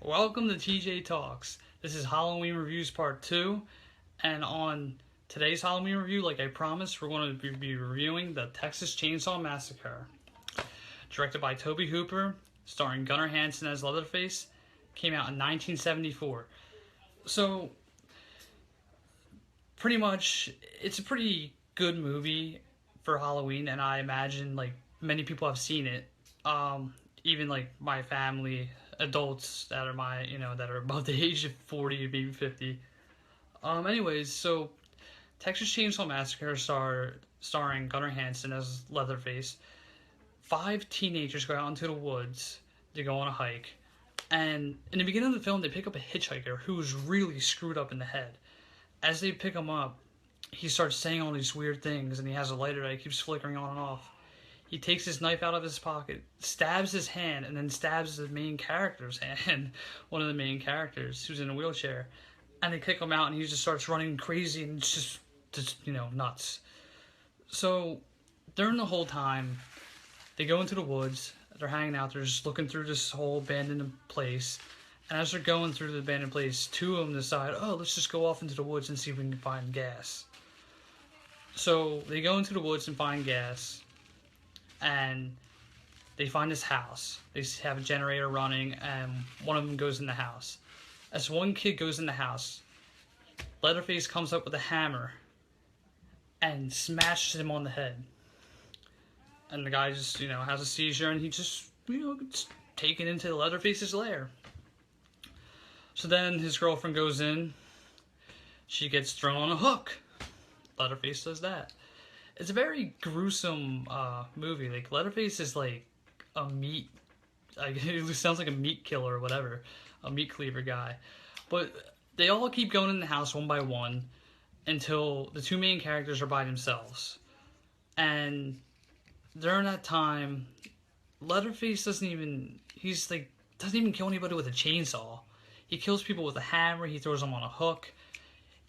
Welcome to TJ Talks. This is Halloween Reviews Part 2, and on today's Halloween review, like I promised, we're going to be reviewing the Texas Chainsaw Massacre. Directed by Tobe Hooper, starring Gunnar Hansen as Leatherface, came out in 1974. So, pretty much, it's a pretty good movie for Halloween, and I imagine, like, many people have seen it. Even, like, my family, adults that are that are above the age of 40, maybe 50. Anyways, so Texas Chainsaw Massacre starring Gunnar Hansen as Leatherface. 5 teenagers go out into the woods to go on a hike, and in the beginning of the film, they pick up a hitchhiker who's really screwed up in the head. As they pick him up, he starts saying all these weird things, and he has a lighter that keeps flickering on and off. He takes his knife out of his pocket, stabs his hand, and then stabs the main character's hand, one of the main characters who's in a wheelchair. And they kick him out, and he just starts running crazy, and it's just nuts. So, during the whole time, they go into the woods, they're hanging out, they're just looking through this whole abandoned place. And as they're going through the abandoned place, two of them decide, oh, let's just go off into the woods and see if we can find gas. So, they go into the woods and find gas. And they find this house. They have a generator running, and one of them goes in the house. As one kid goes in the house, Leatherface comes up with a hammer and smashes him on the head. And the guy just, has a seizure, and he just, gets taken into Leatherface's lair. So then his girlfriend goes in. She gets thrown on a hook. Leatherface does that. It's a very gruesome movie. Like, Leatherface is like a meat, it sounds like a meat killer or whatever, a meat cleaver guy. But they all keep going in the house one by one until the two main characters are by themselves. And during that time, Leatherface doesn't even kill anybody with a chainsaw. He kills people with a hammer. He throws them on a hook.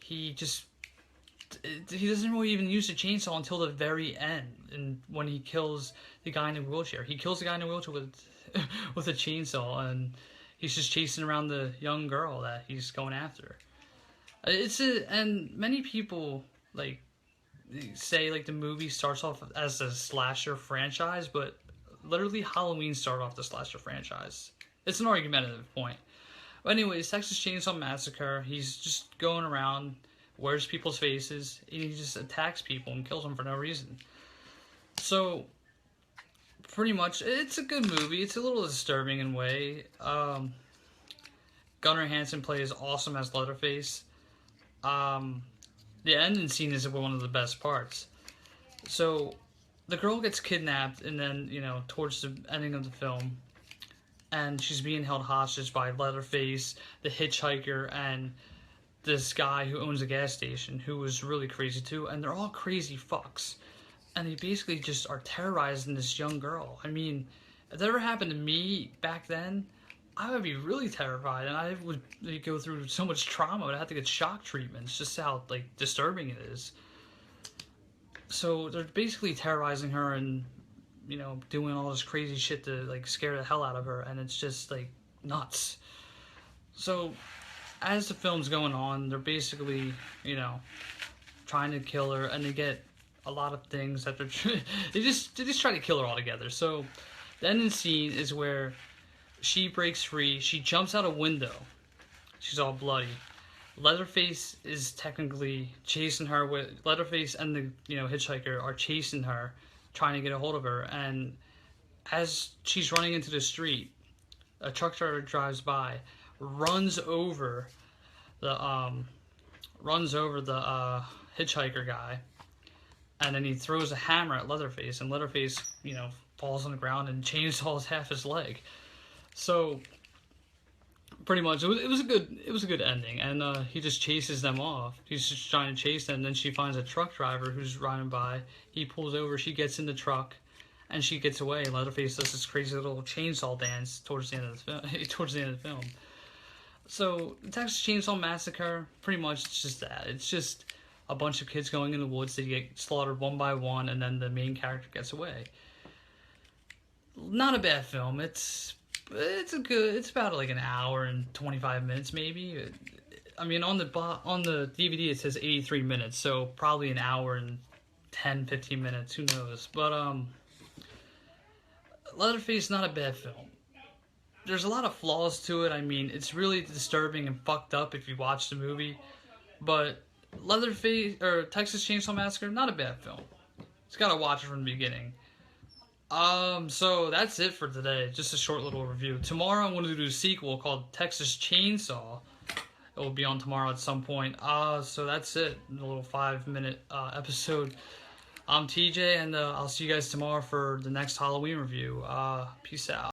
He doesn't really even use the chainsaw until the very end, and when he kills the guy in the wheelchair. He kills the guy in the wheelchair with a chainsaw, and he's just chasing around the young girl that he's going after. And many people say the movie starts off as a slasher franchise, but literally Halloween started off the slasher franchise. It's an argumentative point. But anyways, Texas Chainsaw Massacre, he's just going around, wears people's faces, and he just attacks people and kills them for no reason. So, pretty much, it's a good movie. It's a little disturbing in a way. Gunnar Hansen plays awesome as Leatherface. The ending scene is one of the best parts. So, the girl gets kidnapped, and then, towards the ending of the film, and she's being held hostage by Leatherface, the hitchhiker, and this guy who owns a gas station, who was really crazy too, and they're all crazy fucks. And they basically just are terrorizing this young girl. I mean, if that ever happened to me back then, I would be really terrified, and I would go through so much trauma. I'd have to get shock treatments, just how, disturbing it is. So, they're basically terrorizing her and, doing all this crazy shit to, scare the hell out of her, and it's just, nuts. So, as the film's going on, they're basically, trying to kill her, and they get a lot of things that they just try to kill her altogether. So, the ending scene is where she breaks free. She jumps out a window. She's all bloody. Leatherface is technically chasing her. Leatherface and the hitchhiker are chasing her, trying to get a hold of her. And as she's running into the street, a truck driver drives by, runs over the hitchhiker guy, and then he throws a hammer at Leatherface, and Leatherface, falls on the ground and chainsaws half his leg. So, pretty much, it was a good ending, and he just chases them off. He's just trying to chase them, and then she finds a truck driver who's riding by. He pulls over, she gets in the truck, and she gets away. Leatherface does this crazy little chainsaw dance towards the end of the film. So, the Texas Chainsaw Massacre, pretty much, it's just that. It's just a bunch of kids going in the woods. They get slaughtered one by one, and then the main character gets away. Not a bad film. It's It's about like an hour and 25 minutes maybe. I mean, on the DVD it says 83 minutes, so probably an hour and 10, 15 minutes. Who knows? But Leatherface is not a bad film. There's a lot of flaws to it. I mean, it's really disturbing and fucked up if you watch the movie. But Leatherface or Texas Chainsaw Massacre, not a bad film. Just gotta watch it from the beginning. So that's it for today. Just a short little review. Tomorrow I'm going to do a sequel called Texas Chainsaw. It will be on tomorrow at some point. So that's it. A little 5-minute episode. I'm TJ, and I'll see you guys tomorrow for the next Halloween review. Peace out.